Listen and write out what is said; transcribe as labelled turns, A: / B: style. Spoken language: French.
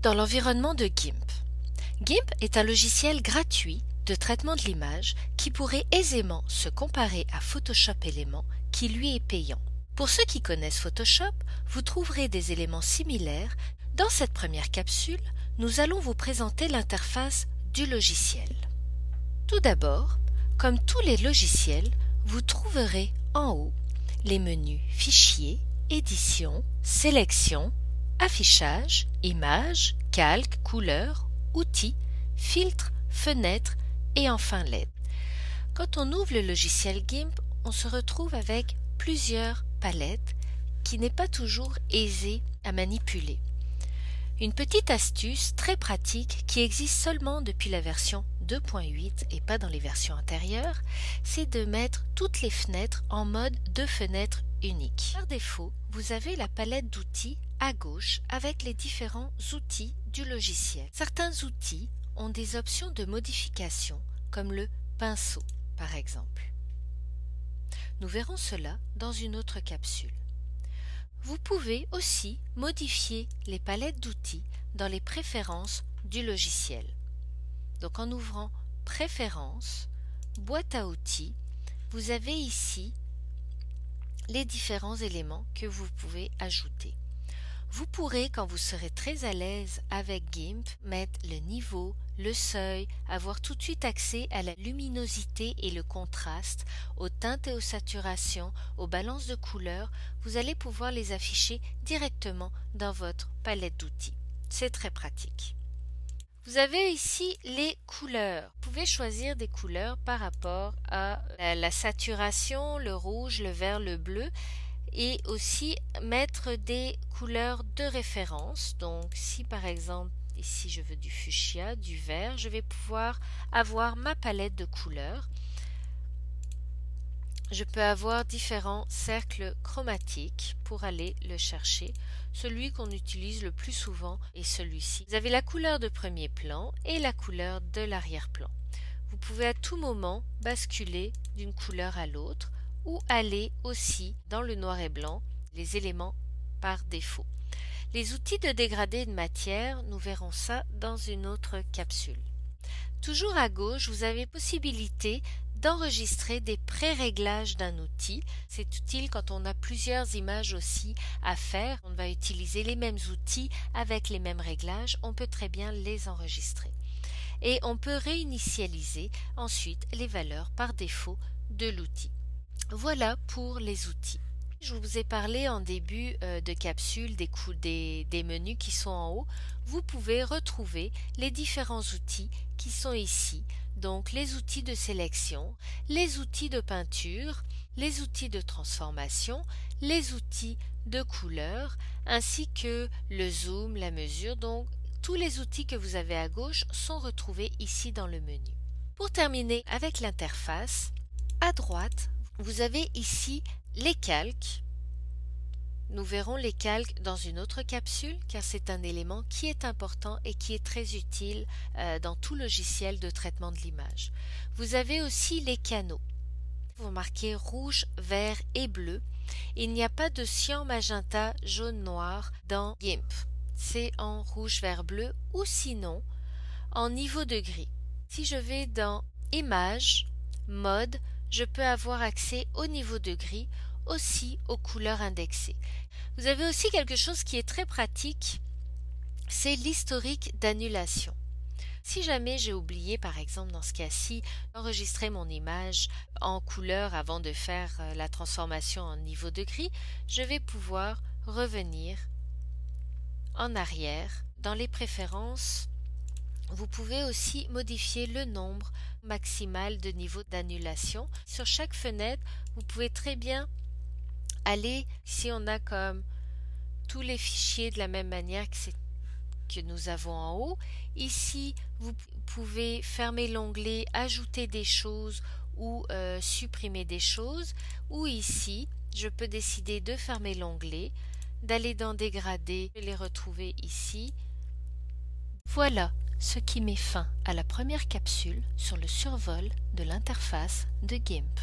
A: dans l'environnement de GIMP. GIMP est un logiciel gratuit de traitement de l'image qui pourrait aisément se comparer à Photoshop Éléments qui lui est payant. Pour ceux qui connaissent Photoshop, vous trouverez des éléments similaires. Dans cette première capsule, nous allons vous présenter l'interface du logiciel. Tout d'abord, comme tous les logiciels, vous trouverez en haut les menus Fichier, Édition, Sélection, Affichage, Images, Calque, Couleurs, Outils, Filtres, Fenêtres et enfin LED. Quand on ouvre le logiciel GIMP, on se retrouve avec plusieurs palettes qui n'est pas toujours aisé à manipuler. Une petite astuce très pratique qui existe seulement depuis la version 2.8 et pas dans les versions antérieures, c'est de mettre toutes les fenêtres en mode de fenêtre unique. Par défaut, vous avez la palette d'outils à gauche avec les différents outils du logiciel. Certains outils ont des options de modification comme le pinceau par exemple. Nous verrons cela dans une autre capsule. Vous pouvez aussi modifier les palettes d'outils dans les préférences du logiciel. Donc en ouvrant Préférences, Boîte à outils, vous avez ici les différents éléments que vous pouvez ajouter. Vous pourrez, quand vous serez très à l'aise avec GIMP, mettre le niveau, le seuil, avoir tout de suite accès à la luminosité et le contraste, aux teintes et aux saturations, aux balances de couleurs. Vous allez pouvoir les afficher directement dans votre palette d'outils. C'est très pratique. Vous avez ici les couleurs. Vous pouvez choisir des couleurs par rapport à la saturation, le rouge, le vert, le bleu, et aussi mettre des couleurs de référence. Donc si par exemple ici je veux du fuchsia, du vert, je vais pouvoir avoir ma palette de couleurs. Je peux avoir différents cercles chromatiques pour aller le chercher. Celui qu'on utilise le plus souvent est celui-ci. Vous avez la couleur de premier plan et la couleur de l'arrière-plan. Vous pouvez à tout moment basculer d'une couleur à l'autre ou aller aussi dans le noir et blanc, les éléments par défaut. Les outils de dégradé de matière, nous verrons ça dans une autre capsule. Toujours à gauche, vous avez possibilité d'enregistrer des pré-réglages d'un outil. C'est utile quand on a plusieurs images aussi à faire. On va utiliser les mêmes outils avec les mêmes réglages. On peut très bien les enregistrer. Et on peut réinitialiser ensuite les valeurs par défaut de l'outil. Voilà pour les outils. Je vous ai parlé en début de capsule des menus qui sont en haut. Vous pouvez retrouver les différents outils qui sont ici. Donc les outils de sélection, les outils de peinture, les outils de transformation, les outils de couleur, ainsi que le zoom, la mesure. Donc tous les outils que vous avez à gauche sont retrouvés ici dans le menu. Pour terminer avec l'interface, à droite, vous avez ici les calques. Nous verrons les calques dans une autre capsule car c'est un élément qui est important et qui est très utile dans tout logiciel de traitement de l'image. Vous avez aussi les canaux. Vous marquez rouge, vert et bleu. Il n'y a pas de cyan, magenta, jaune, noir dans GIMP. C'est en rouge, vert, bleu ou sinon en niveau de gris. Si je vais dans Images, Mode, je peux avoir accès au niveau de gris, aussi aux couleurs indexées. Vous avez aussi quelque chose qui est très pratique, c'est l'historique d'annulation. Si jamais j'ai oublié, par exemple dans ce cas-ci, d'enregistrer mon image en couleur avant de faire la transformation en niveau de gris, je vais pouvoir revenir en arrière. Dans les préférences, vous pouvez aussi modifier le nombre maximal de niveaux d'annulation. Sur chaque fenêtre, vous pouvez très bien aller, ici on a comme tous les fichiers de la même manière que nous avons en haut. Ici, vous pouvez fermer l'onglet, ajouter des choses ou supprimer des choses. Ou ici, je peux décider de fermer l'onglet, d'aller dans Dégradé et les retrouver ici. Voilà ce qui met fin à la première capsule sur le survol de l'interface de GIMP.